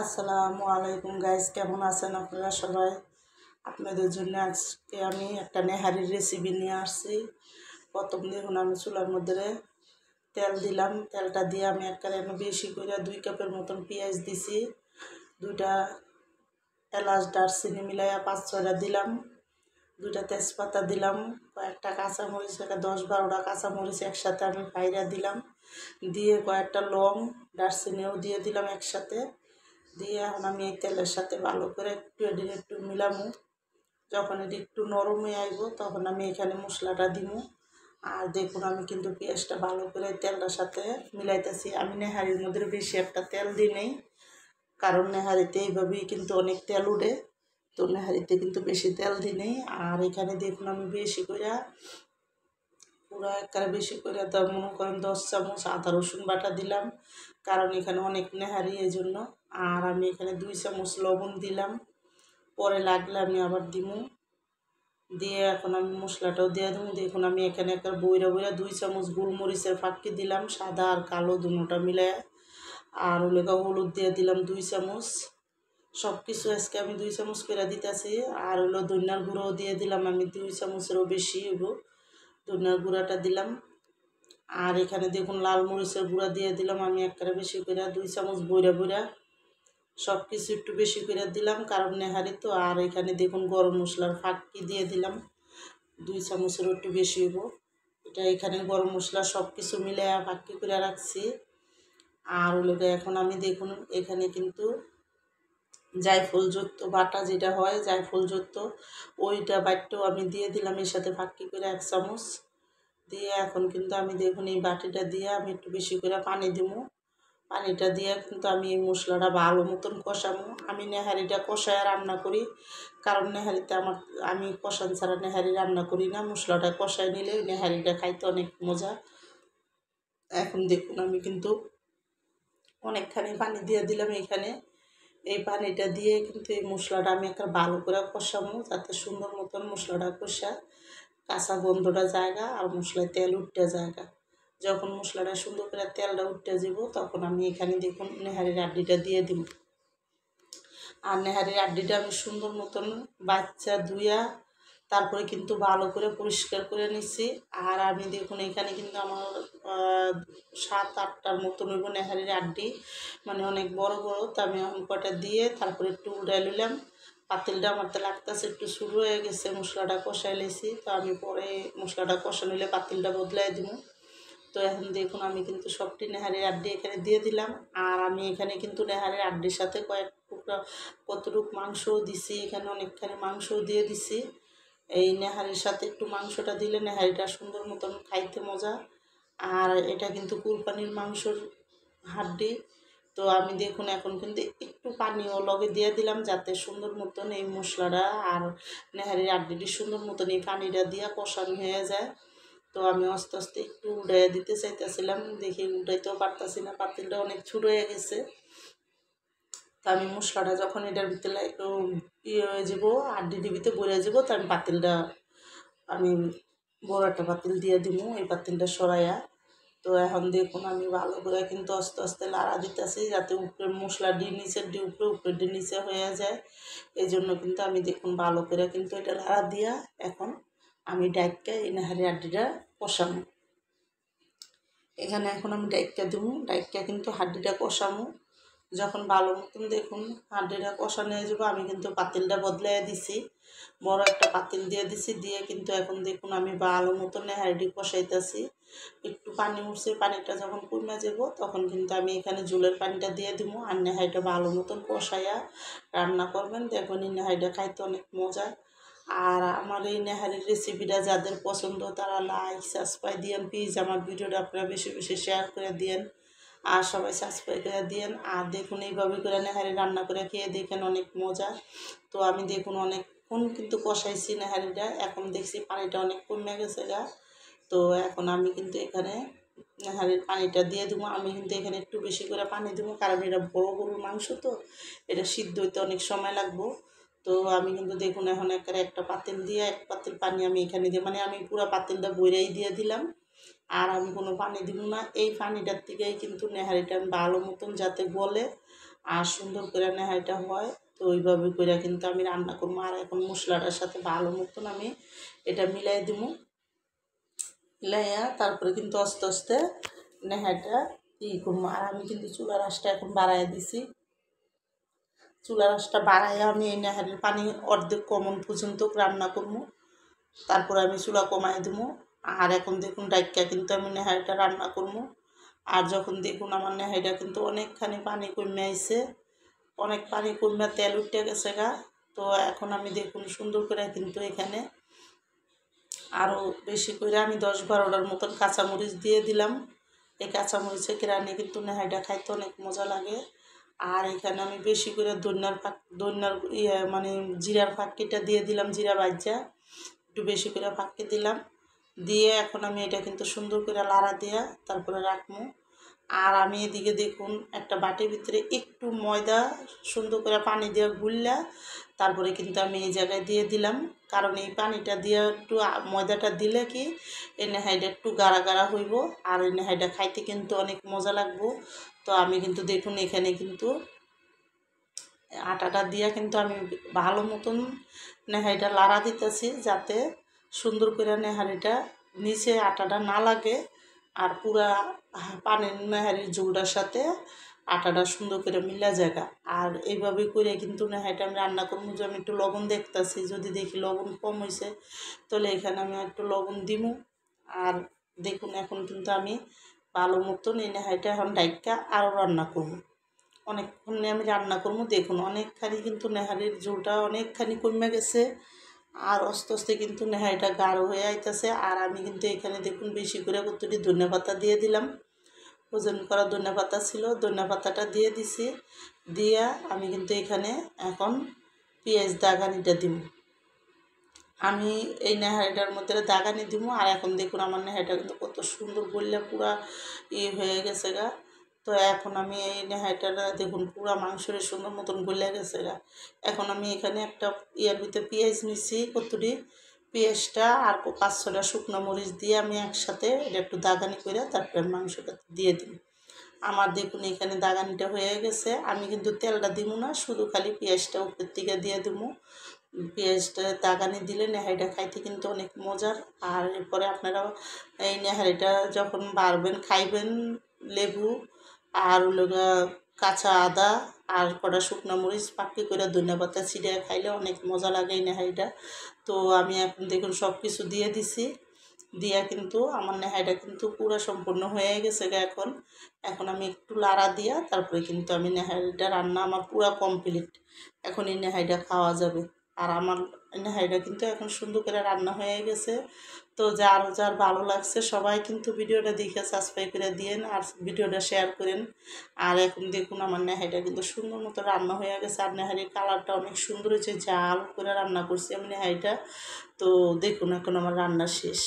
আসসালামু আলাইকুম গাইস, কেমন আছেন আপনারা সবাই? আপনাদের জন্য আজকে আমি একটা নেহারির রেসিপি নিয়ে আসছি। প্রথম দেখুন আমি চুলার মধ্যে তেল দিলাম। তেলটা দিয়ে আমি একবারে বেশি করে 2 কাপের মতন পেঁয়াজ দিছি। 2টা এলাচ দারচিনি মিলাইয়া 5-6টা দিলাম। 2টা তেজপাতা দিলাম। কয়েকটা কাঁচামরিচ, 10-12টা কাঁচামরিচ একসাথে আমি ফাইরা দিলাম। দিয়ে কয়েকটা লং দারচিনিও দিয়ে দিলাম একসাথে। দিয়ে এখন আমি এই তেলের সাথে ভালো করে একটু মিলামু। যখন এটি একটু নরম হয়ে আসবো তখন আমি এখানে মশলাটা দিমু। আর দেখুন আমি কিন্তু পেঁয়াজটা ভালো করে তেলটার সাথে মিলাইতেছি। আমি নেহারির মধ্যে বেশি একটা তেল দিই নেই, কারণ নেহারিতে এইভাবেই কিন্তু অনেক তেল উঠে। তো নেহারিতে কিন্তু বেশি তেল দিই নেই। আর এখানে দেখুন আমি বেশি করে পুরো একবারে বেশি করে তার মনে করেন 10 চামচ আদা রসুন বাটা দিলাম, কারণ এখানে অনেক নেহারি এই জন্য। আর আমি এখানে 2 চামচ লবণ দিলাম, পরে লাগলে আমি আবার দিমু। দিয়ে এখন আমি মশলাটাও দিয়ে দেবো। দেখুন আমি এখানে একটা বইরা 2 চামচ গোলমরিচের ফাঁকি দিলাম, সাদা আর কালো দুটোটা মিলায়। আর হলুদ দিয়ে দিলাম 2 চামচ। সব কিছু আজকে আমি 2 চামচ করে দিতেছি। আর ধনিয়ার গুঁড়োও দিয়ে দিলাম আমি 2 চামচেরও বেশি ধনিয়ার গুঁড়াটা দিলাম। আর এখানে দেখুন লাল মরিচের গুঁড়া দিয়ে দিলাম আমি একবারে বেশি করে 2 চামচ বইরা সব কিছু একটু বেশি করে দিলাম, কারণ নেহারি তো। আর এখানে দেখুন গরম মশলার ফাঁকি দিয়ে দিলাম 2 চামচেরও একটু বেশি এটা এখানে গরম মশলা সব কিছু মিলে ফাঁকি করে রাখছি। আর এখন আমি দেখুন এখানে কিন্তু জায়ফলযুক্ত বাটা যেটা হয়, জায়ফলযুক্ত ওইটা বাটটাও আমি দিয়ে দিলাম এর সাথে ফাঁকি করে 1 চামচ। দিয়ে এখন কিন্তু আমি দেখুন এই বাটিটা দিয়ে আমি একটু বেশি করে পানি দিবো। পানিটা দিয়ে কিন্তু আমি এই মশলাটা ভালো মতন কষাবো। আমি নেহারিটা কষায় রান্না করি, কারণ নেহারিতে আমি কষান ছাড়া নেহারি রান্না করি না। মশলাটা কষায় নিলে নেহারিটা খাইতে অনেক মজা। এখন দেখুন আমি কিন্তু অনেকখানি পানি দিয়ে দিলাম এখানে। এই পানিটা দিয়ে কিন্তু এই মশলাটা আমি একটা ভালো করে কষাবো, যাতে সুন্দর মতন মশলাটা কষা কাঁচা গন্ধটা জায়গা আর মশলায় তেল উঠতে জায়গা। যখন মশলাটা সুন্দর করে তেলটা উঠতে যাব তখন আমি এখানে দেখুন নেহারির আড্ডিটা দিয়ে দিব। আর নেহারির আড্ডিটা আমি সুন্দর মতন বাচ্চা ধুইয়া তারপরে কিন্তু ভালো করে পরিষ্কার করে নিচ্ছি। আর আমি দেখুন এখানে কিন্তু আমার 7-8টার মতন হইব নেহারির আড্ডি, মানে অনেক বড় বড়। তো আমি এখন কটা দিয়ে তারপরে একটু উড়াই নিলাম। পাতিলটা আমার তো লাগতেছে একটু শুরু হয়ে গেছে, মশলাটা কষাই লেছি। তো আমি পরে মশলাটা কষা নিলে পাতিলটা বদলাই দিব। তো এখন দেখুন আমি কিন্তু সবটি নেহারির আড্ডি এখানে দিয়ে দিলাম। আর আমি এখানে কিন্তু নেহারির আড্ডির সাথে কয়েক টুকরা কতটুক মাংসও দিছি, এখানে অনেকখানি মাংসও দিয়ে দিছি। এই নেহারির সাথে একটু মাংসটা দিলে নেহারিটা সুন্দর মতন খাইতে মজা। আর এটা কিন্তু কুরবানির মাংসর হাড্ডি। তো আমি দেখুন এখন কিন্তু একটু পানিও লগে দিয়ে দিলাম, যাতে সুন্দর মতন এই মশলাটা আর নেহারির আড্ডিটি সুন্দর মতন এই পানিটা দিয়ে কষানো হয়ে যায়। তো আমি আস্তে আস্তে একটু উড়াই দিতে চাইতেছিলাম, দেখি উঠাইতেও পারতাছি না, পাতিলটা অনেক ছোট হয়ে গেছে। তো আমি মশলাটা যখন এটার ভিতরে ইয়ে হয়ে যাবো, আড্ডিটির ভিতরে ভরে যাবো, তো আমি পাতিলটা আমি বড় একটা পাতিল দিয়ে দিব, এই পাতিলটা সরাইয়া। তো এখন দেখুন আমি ভালো করে কিন্তু আস্তে আস্তে লাড়া দিতেছি, যাতে উপরের মশলা নিচের উপরের নিচে হয়ে যায়। এই জন্য কিন্তু আমি দেখুন ভালো করে কিন্তু এটা লাড়া দিয়া এখন আমি ডাইক্কা এই নেহারি আড্ডিটা কষামো। এখানে এখন আমি ডাইক্কা দেবো, ডাইক্কা কিন্তু হাড্ডিটা কষামো। যখন ভালো মতন দেখুন হাড্ডিটা কষানো হয়ে যাবো, আমি কিন্তু পাতিলটা বদলাই দিছি, বড় একটা পাতিল দিয়ে দিছি। দিয়ে কিন্তু এখন দেখুন আমি ভালো মতন নেহারিটি কষাইতেছি। একটু পানি উঠছে, পানিটা যখন কমে যাব তখন কিন্তু আমি এখানে ঝোলের পানিটা দিয়ে দিব। আর নেহারিটা ভালো মতন কষাইয়া রান্না করবেন, দেখবেন এই নেহারিটা খাইতে অনেক মজা। আর আমার এই নেহারির রেসিপিটা যাদের পছন্দ তারা লাইক সাবস্ক্রাইব দিয়েন প্লিজ। আমার ভিডিওটা আপনারা বেশি বেশি শেয়ার করে দিয়েন আর সবাই সাবস্ক্রাইব করে দিয়েন। আর দেখুন এইভাবে করে নেহারি রান্না করে খেয়ে দেখেন অনেক মজা। তো আমি দেখুন অনেকক্ষণ কিন্তু কষাইছি নেহারিটা, এখন দেখছি পানিটা অনেক কমে গেছে গা। তো এখন আমি কিন্তু এখানে নেহারির পানিটা দিয়ে দেবো। আমি কিন্তু এখানে একটু বেশি করে পানি দেবো, কারণ এটা বড় গরুর মাংস, তো এটা সিদ্ধ হইতে অনেক সময় লাগবো। তো আমি কিন্তু দেখুন এখন একটা পাতিল দিয়ে 1 পাতিল পানি আমি এখানে দিয়ে, মানে আমি পুরো পাতিলটা বইরাই দিয়ে দিলাম। আর আমি কোনো পানি দিব না, এই পানিটার থেকেই কিন্তু নেহারিটা আমি ভালো মতন যাতে গলে আর সুন্দর করে নেহাইটা হয়। তো ওইভাবে করে কিন্তু আমি রান্না করবো। আর এখন মশলাটার সাথে ভালো মতন আমি এটা মিলাই দিব। মিলাইয়া তারপরে কিন্তু আস্তে আস্তে নেহাইটা করবো। আর আমি কিন্তু চুলার আঁচটা এখন বাড়াইয়া দিছি। চুলার আঁচটা বাড়াইয়া আমি এই নেহারির পানি অর্ধেক কমন পর্যন্ত রান্না করবো। তারপরে আমি চুলা কমাই দেবো। আর এখন দেখুন ডাইকা কিন্তু আমি নেহারিটা রান্না করবো। আর যখন দেখুন আমার নেহারিটা কিন্তু অনেকখানি পানি কমে আইছে, অনেক পানি কমে তেল উঠে গেছে গা। তো এখন আমি দেখুন সুন্দর করে কিন্তু এখানে আরও বেশি করে আমি 10-12টার মতন কাঁচামরিচ দিয়ে দিলাম। এই কাঁচামরিচের গ্রানে কিন্তু নেহাইটা খাইতে অনেক মজা লাগে। আর এখানে আমি বেশি করে দইনার মানে জিরার ফাঁকিটা দিয়ে দিলাম, জিরা ভাজা একটু বেশি করে ফাঁকি দিলাম। দিয়ে এখন আমি এটা কিন্তু সুন্দর করে লাড়া দিয়া তারপরে রাখবো। আর আমি এদিকে দেখুন একটা বাটির ভিতরে একটু ময়দা সুন্দর করে পানি দিয়ে গুললা তারপরে কিন্তু আমি এই জায়গায় দিয়ে দিলাম। কারণ এই পানিটা দিয়ে একটু ময়দাটা দিলে কি এই নেহাইটা একটু গাঢ়া গাঢ়া হইব। আর এই নেহাইটা খাইতে কিন্তু অনেক মজা লাগবো। তো আমি কিন্তু দেখুন এখানে কিন্তু আটাটা দিয়ে কিন্তু আমি ভালো মতন নেহারিটা লাড়া দিতেছি, যাতে সুন্দর করে নেহারিটা নিচে আটাটা না লাগে। আর পুরা পানির নেহারির ঝোলটার সাথে আটাটা সুন্দর করে মিলা জায়গা। আর এইভাবে করে কিন্তু নেহারিটা আমি রান্না করবো। যে আমি একটু লবণ দেখতেছি, যদি দেখি লবণ কম হয়েছে তাহলে এখানে আমি একটু লবণ দিব। আর দেখুন এখন কিন্তু আমি ভালো মতন এই নেহারিটা এখন ডাইকা আরও রান্না করবো। অনেকক্ষণ আমি রান্না করবো। দেখুন অনেকখানি কিন্তু নেহারির ঝোলটা অনেকখানি কমে গেছে। আর আস্তে আস্তে কিন্তু নেহারিটা গাঢ় হয়ে আইতেছে। আর আমি কিন্তু এখানে দেখুন বেশি করে কতটি ধনেপাতা দিয়ে দিলাম। ওজন করা ধনেপাতা ছিল, ধনেপাতাটা দিয়ে দিছি। দিয়া আমি কিন্তু এখানে এখন পেঁয়াজ দাগানিটা দিব। আমি এই নেহারিটার মধ্যে দাগানি দিব। আর এখন দেখুন আমার নেহারিটা কিন্তু কত সুন্দর বললে পুরা হয়ে গেছে গা। তো এখন আমি এই নেহারিটা দেখুন পুরা মাংসের সুন্দর মতন গলে গেছে গা। এখন আমি এখানে একটা ভিতরে পেঁয়াজ নিচ্ছি কতটি, পেঁয়াজটা আর 5-6টা শুকনো মরিচ দিয়ে আমি একসাথে এটা একটু দাগানি করে তারপরে মাংসটা দিয়ে দিই। আমার দেখুন এখানে দাগানিটা হয়ে গেছে। আমি কিন্তু তেলটা দিব না, শুধু খালি পেঁয়াজটা উপর থেকে দিয়ে দেবো। পেঁয়াজটা দাগানি দিলে নেহারিটা খাইতে কিন্তু অনেক মজার। আর এরপরে আপনারা এই নেহারিটা যখন বাড়বেন খাইবেন, লেবু আর কাঁচা আদা আর কটা শুকনো মরিচ পাকি করে ধনেপাতা ছিঁড়ে খাইলে অনেক মজা লাগে এই নেহারিটা। তো আমি এখন দেখুন সব কিছু দিয়ে দিছি। দিয়া কিন্তু আমার নেহারিটা কিন্তু পুরো সম্পূর্ণ হয়ে গেছে এখন। এখন আমি একটু লাড়া দিয়া তারপরে কিন্তু আমি নেহারিটা রান্না আমার পুরো কমপ্লিট। এখন এই নেহারিটা খাওয়া যাবে। আর আমার নেহারিটা কিন্তু এখন সুন্দর করে রান্না হয়ে গেছে। তো যার যার ভালো লাগছে সবাই কিন্তু ভিডিওটা দেখে সাবস্ক্রাইব করে দিয়েন আর ভিডিওটা শেয়ার করেন। আর এখন দেখুন আমার নেহারিটা কিন্তু সুন্দর মতো রান্না হয়ে গেছে। আর নেহারির কালারটা অনেক সুন্দর হয়েছে, ঝাল করে রান্না করছি আমি নেহারিটা। তো দেখুন এখন আমার রান্না শেষ।